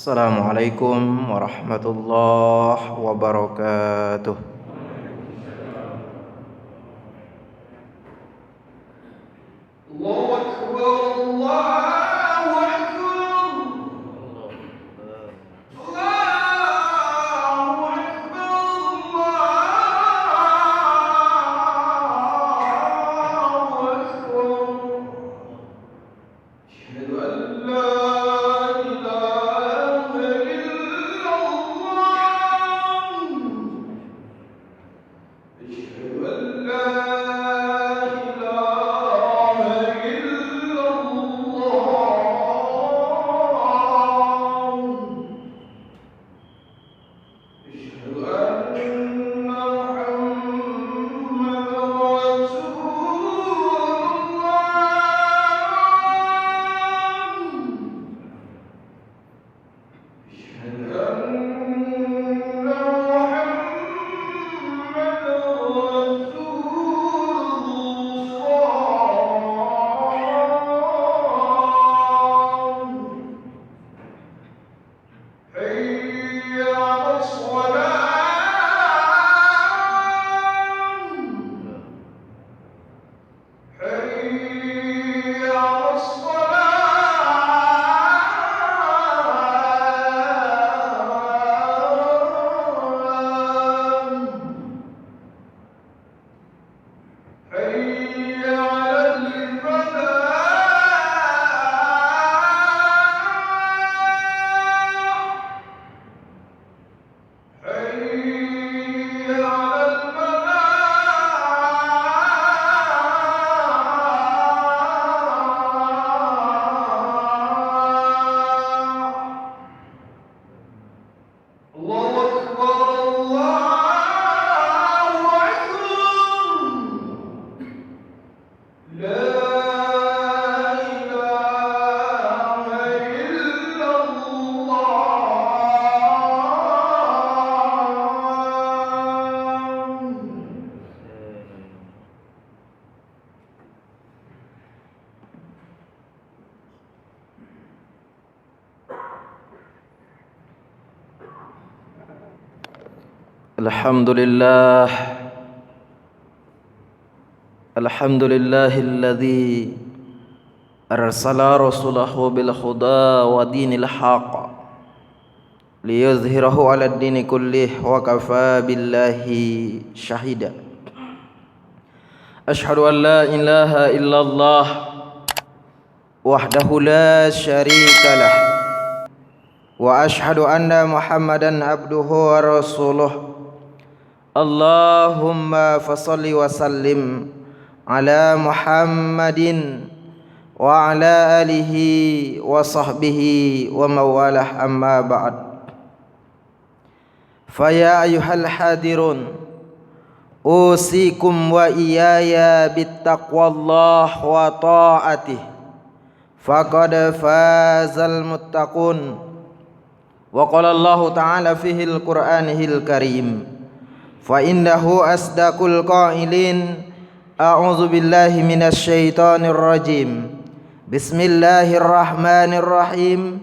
Assalamualaikum warahmatullahi wabarakatuh. Allahu Akbar, Allahu Akbar. Allahu Akbar, Allahu Akbar. Asyhadu an la ilaha illallah. Asyhadu an la ilaha illallah. Asyhadu anna Muhammadan Rasulullah. Asyhadu anna Muhammadan Rasulullah. حي على الصلاة. حي على الصلاة. حي على الفلاح. حي على الفلاح. الله أكبر، الله أكبر. لا إله إلا الله. Alhamdulillah. Alhamdulillahilladzi arsala rasulahu bil huda wa dinil haqq liyuzhirahu 'alad dini kullih wa kafa billahi syahida. Asyhadu an la ilaha illallah wahdahu la syarika lah wa asyhadu anna Muhammadan abduhu wa rasuluh. Allahumma fasalli wa sallim ala Muhammadin wa ala alihi wa sahbihi wa mawalah, amma ba'd. Faya ayyuhal hadirun, usikum wa iyaya bittaqwallah wa ta'atih, faqad fazal muttaqun. Wa qala Allah ta'ala fihil Qur'anihil Karim, fa innahu asdaqul qailin. A'udzu billahi minasy syaithanir rajim. Bismillahirrahmanirrahim.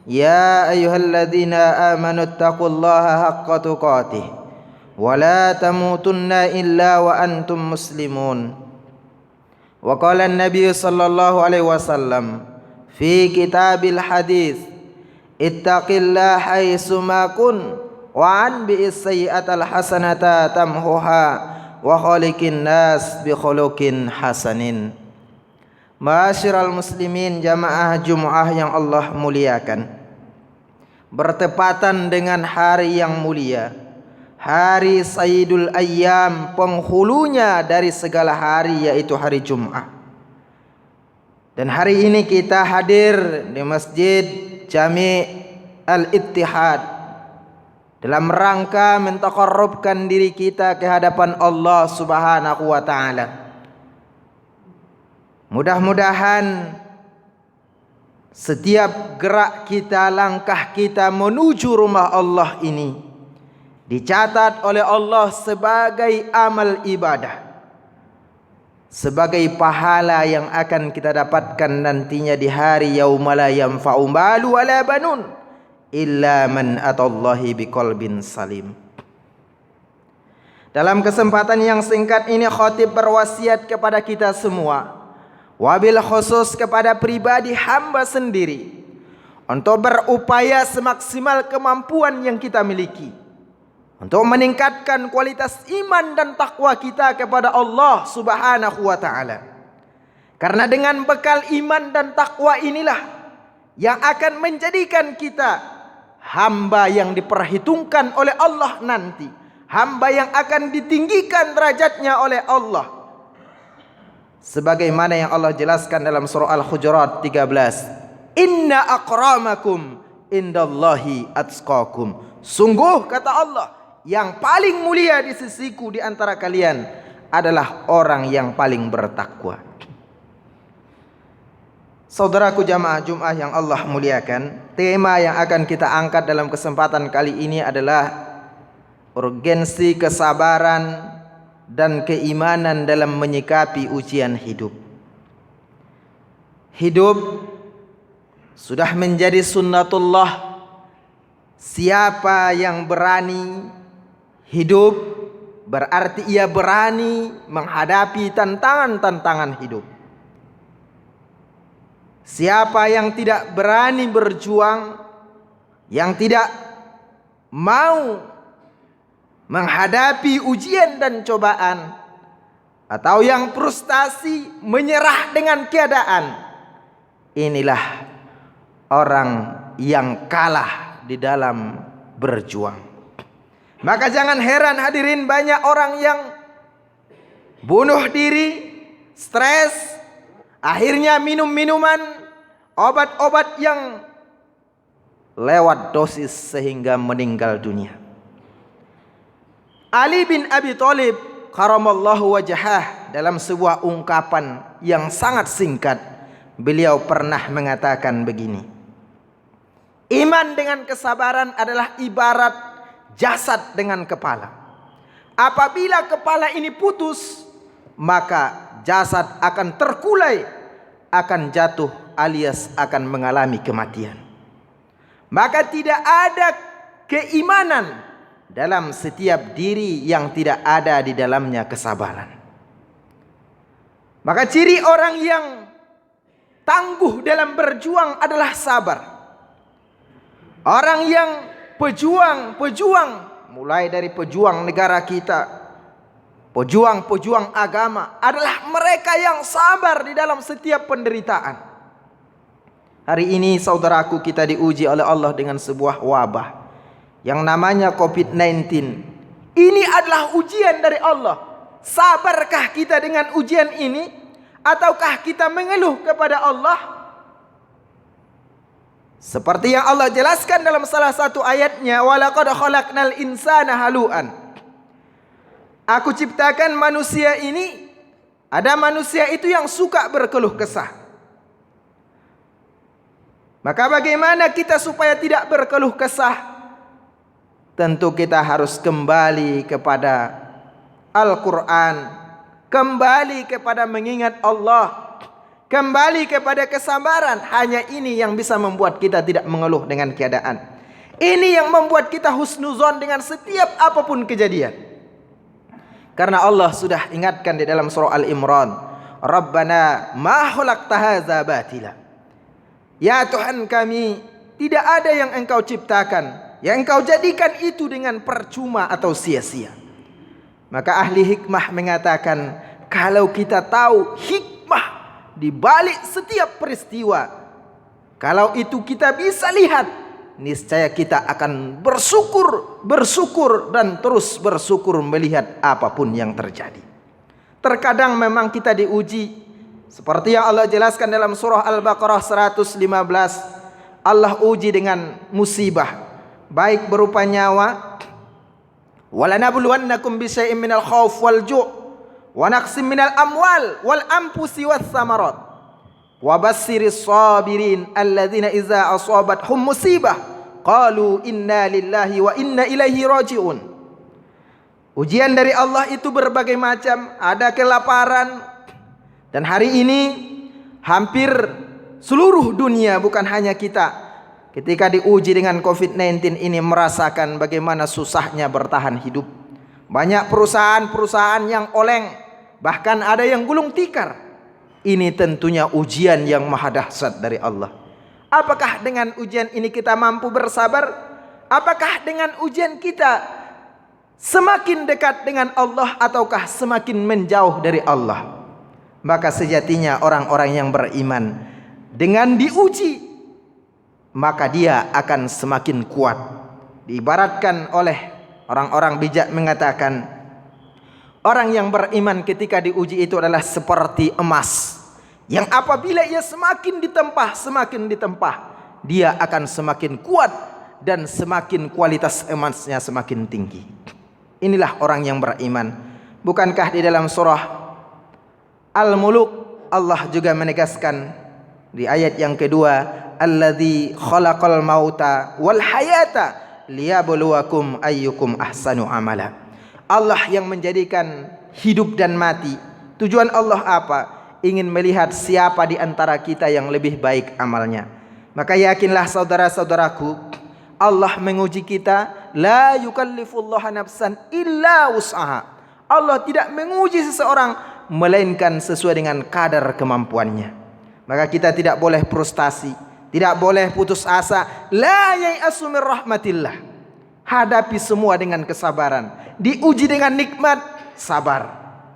Ya ayyuhalladzina amanu taqullaha haqqa tuqatih wa la tamutunna illa wa antum muslimun. Wa qala an-nabiy sallallahu alaihi wasallam fi kitabil hadis, ittaqillaha haitsu ma kun wa an bi'is sayyi'atal hasanata tamhuha wa khaliqin nas bi khuluqin hasanin. Ma'asyiral muslimin, jamaah Jumat yang Allah muliakan, bertepatan dengan hari yang mulia, hari Sayyidul Ayyam, penghulunya dari segala hari, yaitu hari Jumat. Dan hari ini kita hadir di Masjid Jami' Al-Ittihad dalam rangka mentaqarrabkan diri kita ke hadapan Allah Subhanahu wa taala. Mudah-mudahan setiap gerak kita, langkah kita menuju rumah Allah ini dicatat oleh Allah sebagai amal ibadah, sebagai pahala yang akan kita dapatkan nantinya di hari yaumala yanfa'u malu wala banun illa man atallahi biqalbin salim. Dalam kesempatan yang singkat ini khatib berwasiat kepada kita semua, wabil khusus kepada pribadi hamba sendiri, untuk berupaya semaksimal kemampuan yang kita miliki untuk meningkatkan kualitas iman dan takwa kita kepada Allah Subhanahu wa taala. Karena dengan bekal iman dan takwa inilah yang akan menjadikan kita hamba yang diperhitungkan oleh Allah nanti, hamba yang akan ditinggikan derajatnya oleh Allah. Sebagaimana yang Allah jelaskan dalam surah Al-Hujurat 13, Inna akramakum indallahi atqakum. Sungguh kata Allah, yang paling mulia di sisiku di antara kalian adalah orang yang paling bertakwa. Saudaraku jamaah Jum'ah yang Allah muliakan, tema yang akan kita angkat dalam kesempatan kali ini adalah urgensi kesabaran dan keimanan dalam menyikapi ujian hidup. Hidup sudah menjadi sunnatullah. Siapa yang berani hidup, berarti ia berani menghadapi tantangan-tantangan hidup. Siapa yang tidak berani berjuang, yang tidak mau menghadapi ujian dan cobaan, atau yang frustasi menyerah dengan keadaan, inilah orang yang kalah di dalam berjuang. Maka jangan heran hadirin, banyak orang yang bunuh diri, stres, akhirnya minum minuman, obat-obat yang lewat dosis sehingga meninggal dunia. Ali bin Abi Thalib karamallahu wajhah dalam sebuah ungkapan yang sangat singkat, beliau pernah mengatakan begini: iman dengan kesabaran adalah ibarat jasad dengan kepala. Apabila kepala ini putus, maka jasad akan terkulai, akan jatuh alias akan mengalami kematian. Maka tidak ada keimanan dalam setiap diri yang tidak ada di dalamnya kesabaran. Maka ciri orang yang tangguh dalam berjuang adalah sabar. Orang yang pejuang, mulai dari pejuang negara kita, pejuang agama, adalah mereka yang sabar di dalam setiap penderitaan. Hari ini saudaraku, kita diuji oleh Allah dengan sebuah wabah yang namanya COVID-19. Ini adalah ujian dari Allah. Sabarkah kita dengan ujian ini, ataukah kita mengeluh kepada Allah? Seperti yang Allah jelaskan dalam salah satu ayatnya, walaqad khalaqnal insana halu'an. Aku ciptakan manusia ini, ada manusia itu yang suka berkeluh kesah. Maka bagaimana kita supaya tidak berkeluh kesah? Tentu kita harus kembali kepada Al-Quran, kembali kepada mengingat Allah, kembali kepada kesabaran. Hanya ini yang bisa membuat kita tidak mengeluh dengan keadaan. Ini yang membuat kita husnuzon dengan setiap apapun kejadian. Karena Allah sudah ingatkan di dalam surah Al-Imran, Rabbana ma khalaqta hadza batila. Ya Tuhan kami, tidak ada yang Engkau ciptakan, yang Engkau jadikan itu dengan percuma atau sia-sia. Maka ahli hikmah mengatakan, kalau kita tahu hikmah di balik setiap peristiwa, kalau itu kita bisa lihat, niscaya kita akan bersyukur dan terus bersyukur melihat apapun yang terjadi. Terkadang memang kita diuji, seperti yang Allah jelaskan dalam surah Al-Baqarah 115. Allah uji dengan musibah, baik berupa nyawa, walanabluwannakum bisyai'in minal khauf wal ju' wa naqsim minal amwal wal anfusi was samarat wa bassiris sabirin alladzina idza asabathum musibah qalu inna lillahi wa inna ilaihi raji'un. Ujian dari Allah itu berbagai macam, ada kelaparan, dan hari ini hampir seluruh dunia, bukan hanya kita, ketika diuji dengan COVID-19 ini merasakan bagaimana susahnya bertahan hidup. Banyak perusahaan-perusahaan yang oleng, bahkan ada yang gulung tikar. Ini tentunya ujian yang maha dahsyat dari Allah. Apakah dengan ujian ini kita mampu bersabar? Apakah dengan ujian kita semakin dekat dengan Allah ataukah semakin menjauh dari Allah? Maka sejatinya orang-orang yang beriman dengan diuji, maka dia akan semakin kuat. Diibaratkan oleh orang-orang bijak mengatakan, orang yang beriman ketika diuji itu adalah seperti emas, yang apabila ia semakin ditempah, dia akan semakin kuat dan semakin kualitas emasnya semakin tinggi. Inilah orang yang beriman. Bukankah di dalam surah Al-Muluk Allah juga menegaskan di ayat yang kedua, alladzi khalaqal mauta wal hayata liyabluwakum ayyukum ahsanu amala. Allah yang menjadikan hidup dan mati. Tujuan Allah apa? Ingin melihat siapa di antara kita yang lebih baik amalnya. Maka yakinlah saudara-saudaraku, Allah menguji kita. La yukallifullahu nafsan illa wus'aha. Allah tidak menguji seseorang melainkan sesuai dengan kadar kemampuannya. Maka kita tidak boleh frustasi, tidak boleh putus asa. La yai'asu min rahmatillah. Hadapi semua dengan kesabaran. Diuji dengan nikmat, sabar.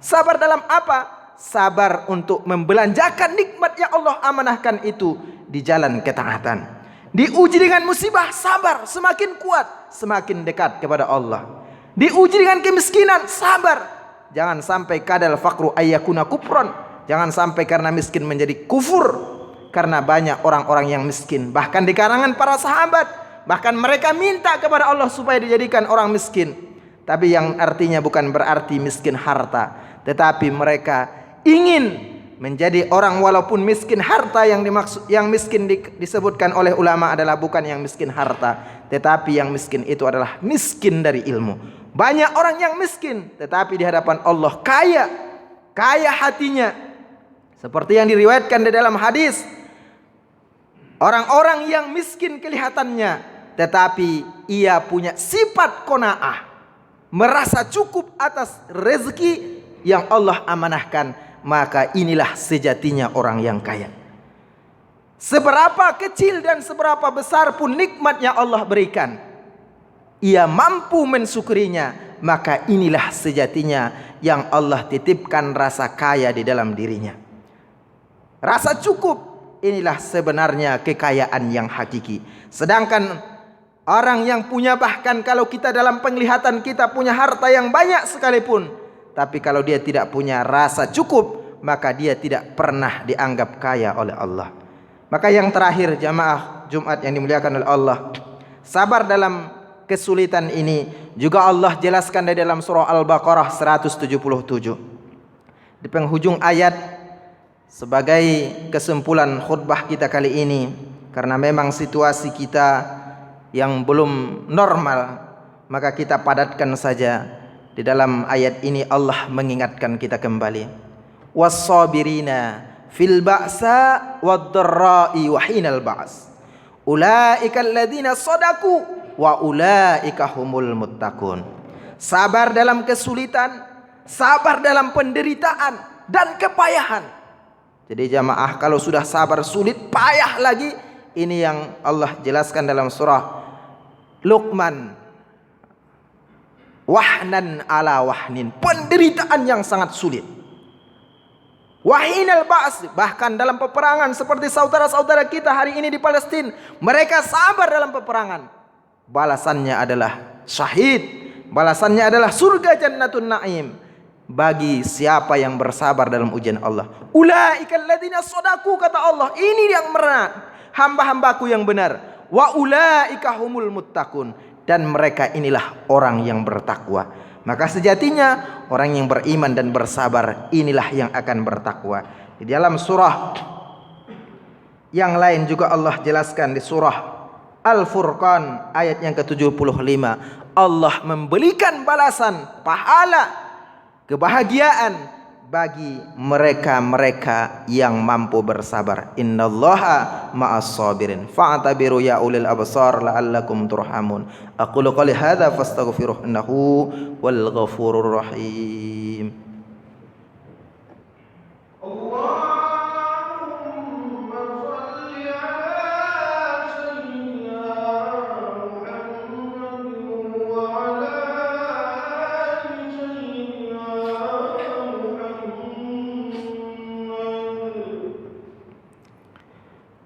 Sabar dalam apa? Sabar untuk membelanjakan nikmat yang Allah amanahkan itu di jalan ketaatan. Diuji dengan musibah, sabar. Semakin kuat, semakin dekat kepada Allah. Diuji dengan kemiskinan, sabar. Jangan sampai kadal faqru ayyakuna kufron. Jangan sampai karena miskin menjadi kufur. Karena banyak orang-orang yang miskin, bahkan di kalangan para sahabat, bahkan mereka minta kepada Allah supaya dijadikan orang miskin. Tapi yang artinya bukan berarti miskin harta, tetapi mereka ingin menjadi orang walaupun miskin harta. Yang miskin disebutkan oleh ulama adalah bukan yang miskin harta, tetapi yang miskin itu adalah miskin dari ilmu. Banyak orang yang miskin tetapi di hadapan Allah kaya hatinya. Seperti yang diriwayatkan di dalam hadis, orang-orang yang miskin kelihatannya tetapi ia punya sifat qanaah, merasa cukup atas rezeki yang Allah amanahkan, maka inilah sejatinya orang yang kaya. Seberapa kecil dan seberapa besar pun nikmat yang Allah berikan, ia mampu mensyukurinya, maka inilah sejatinya yang Allah titipkan rasa kaya di dalam dirinya. Rasa cukup, inilah sebenarnya kekayaan yang hakiki. Sedangkan orang yang punya, bahkan kalau kita dalam penglihatan kita punya harta yang banyak sekalipun, tapi kalau dia tidak punya rasa cukup, maka dia tidak pernah dianggap kaya oleh Allah. Maka yang terakhir, jamaah Jumat yang dimuliakan oleh Allah, sabar dalam kesulitan ini juga Allah jelaskan di dalam surah Al-Baqarah 177. Di penghujung ayat, sebagai kesimpulan khutbah kita kali ini, karena memang situasi kita yang belum normal, maka kita padatkan saja. Di dalam ayat ini Allah mengingatkan kita kembali, was-sabirina fil ba'sa wad-dharra'i wa hinal ba's ulaika alladziina shadaku wa ulaika humul muttaqun. Sabar dalam kesulitan, sabar dalam penderitaan dan kepayahan. Jadi jamaah, kalau sudah sabar sulit, payah lagi, ini yang Allah jelaskan dalam surah Luqman, wahnan ala wahnin, penderitaan yang sangat sulit. Wahinal ba's, bahkan dalam peperangan seperti saudara-saudara kita hari ini di Palestina, mereka sabar dalam peperangan. Balasannya adalah syahid, balasannya adalah surga jannatun na'im bagi siapa yang bersabar dalam ujian Allah. Ulaikal ladzina shadaku, kata Allah, ini yang benar, hamba-hambaku yang benar. Wa ulaika humul muttaqun, dan mereka inilah orang yang bertakwa. Maka sejatinya orang yang beriman dan bersabar inilah yang akan bertakwa. Di dalam surah yang lain juga Allah jelaskan, di surah Al-Furqan ayat yang ke-75, Allah memberikan balasan, pahala, kebahagiaan bagi mereka-mereka yang mampu bersabar. Innallaha ma'as sabirin fa'tabiru ya ulil absar la'allakum turhamun. Aqulu qali hadza fastaghfiruh innahu wal ghafurur rahim.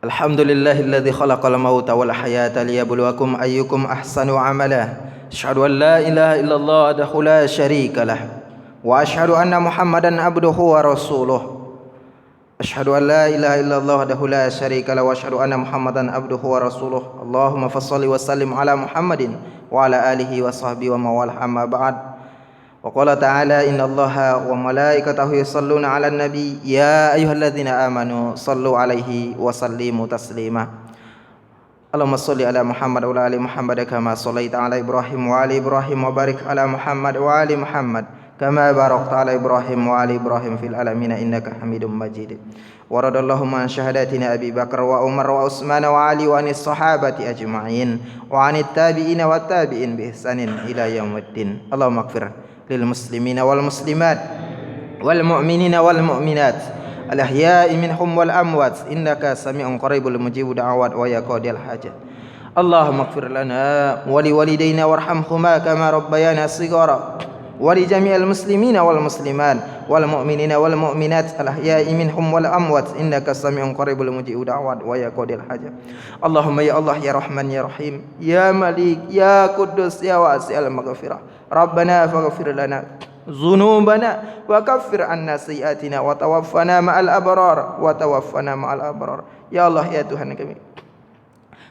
Alhamdulillahilladzi khalaqal mauta wal hayata liyabluwakum ayyukum ahsanu amala. Asyhadu an la ilaha illallah wahdahu la syarika lah wa asyhadu anna Muhammadan abduhu wa rasuluh. Asyhadu an la ilaha illallah wahdahu la syarika lah wa asyhadu anna Muhammadan abduhu wa rasuluh. Allahumma fashalli wa sallim ala Muhammadin wa ala alihi wa sahbihi wa mawalah, amma ba'd. Wa qala ta'ala innallaha wa malaikatahu yusalluna 'alan nabi ya ayyuhalladzina amanu sallu 'alaihi wa sallimu taslima. Allahumma shalli ala Muhammad wa ala ali Muhammad kama shallaita ala Ibrahim wa ali Ibrahim wa barik ala Muhammad wa ali Muhammad kama barakta ala Ibrahim wa ali Ibrahim fil alamin innaka Hamidum Majid. Wa radallahu an syahadatina Abi Bakar wa Umar wa Utsman wa Ali wa anis sahabati ajma'in wa anit tabi'in wa tabi'in bi ihsanin ila yaumiddin. Allahumma ighfir lil muslimina wal muslimat wal mu'minina wal mu'minat al ahya'i minhum wal amwat innaka sami'un qaribul mujibud da'awat wa ya qadil hajat. Allahumma ighfir lana wa li walidayna warhamhuma kama rabbayana shighara wa li jami'il muslimina wal muslimat wal mu'minina wal mu'minat al ahya'i minhum wal amwat innaka sami'un qaribul mujibud da'awat wa ya qadil hajat. Allahumma ya Allah ya Rahman ya Rahim ya Malik ya Quddus ya wasi'al maghfirah. Rabbana faghfir lana dzunubana wa kaffir anna sayyi'atina wa tawaffana ma'al abrar wa tawaffana ma'al abrar. Ya Allah ya Tuhan kami,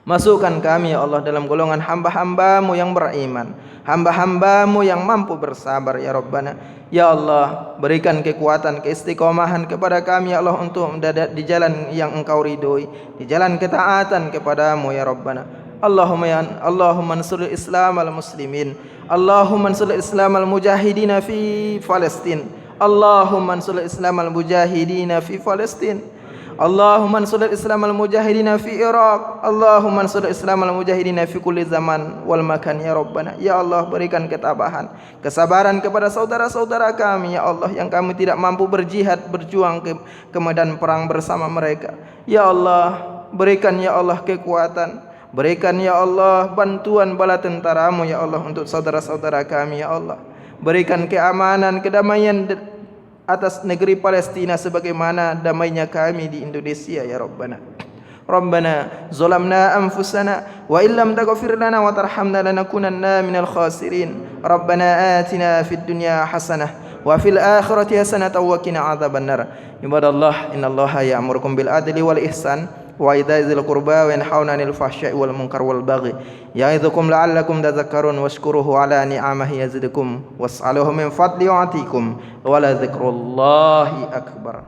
masukkan kami ya Allah dalam golongan hamba-hamba-Mu yang beriman, hamba-hamba-Mu yang mampu bersabar ya Rabbana. Ya Allah, berikan kekuatan, keistiqomahan kepada kami ya Allah untuk di jalan yang Engkau ridhoi, di jalan ketaatan kepada-Mu ya Rabbana. Allahumma ansur Islam al muslimin, Allahumma ansur Islam al mujahidin fi Palestin, Allahumma ansur Islam al mujahidin fi Palestin, Allahumma ansur Islam al mujahidin fi Iraq, Allahumma ansur Islam al mujahidin fi kulli zaman wal makan ya Rabbana. Ya Allah, berikan ketabahan, kesabaran kepada saudara-saudara kami ya Allah yang kami tidak mampu berjihad, berjuang ke medan perang bersama mereka. Ya Allah, berikan ya Allah kekuatan, berikan ya Allah bantuan bala tentara-Mu ya Allah untuk saudara-saudara kami ya Allah. Berikan keamanan, kedamaian atas negeri Palestina sebagaimana damainya kami di Indonesia ya Rabbana. Rabbana zalamna anfusana wa illam taghfir lana wa tarhamna lanakunanna minal khasirin. Rabbana atina fid dunya hasanah wa fil akhirati hasanah wa qina adzabannar. Ibadallah innallaha ya'murukum bil adli wal ihsan wa idzail qurba wa yanhauna 'anil fahsya'i wal munkar wal baghi ya'idzukum la'allakum tadhakkarun washkuruhu 'ala ni'amihi yazidukum was'aluhu min fadli yu'tikum wa la dzikrullahi akbar.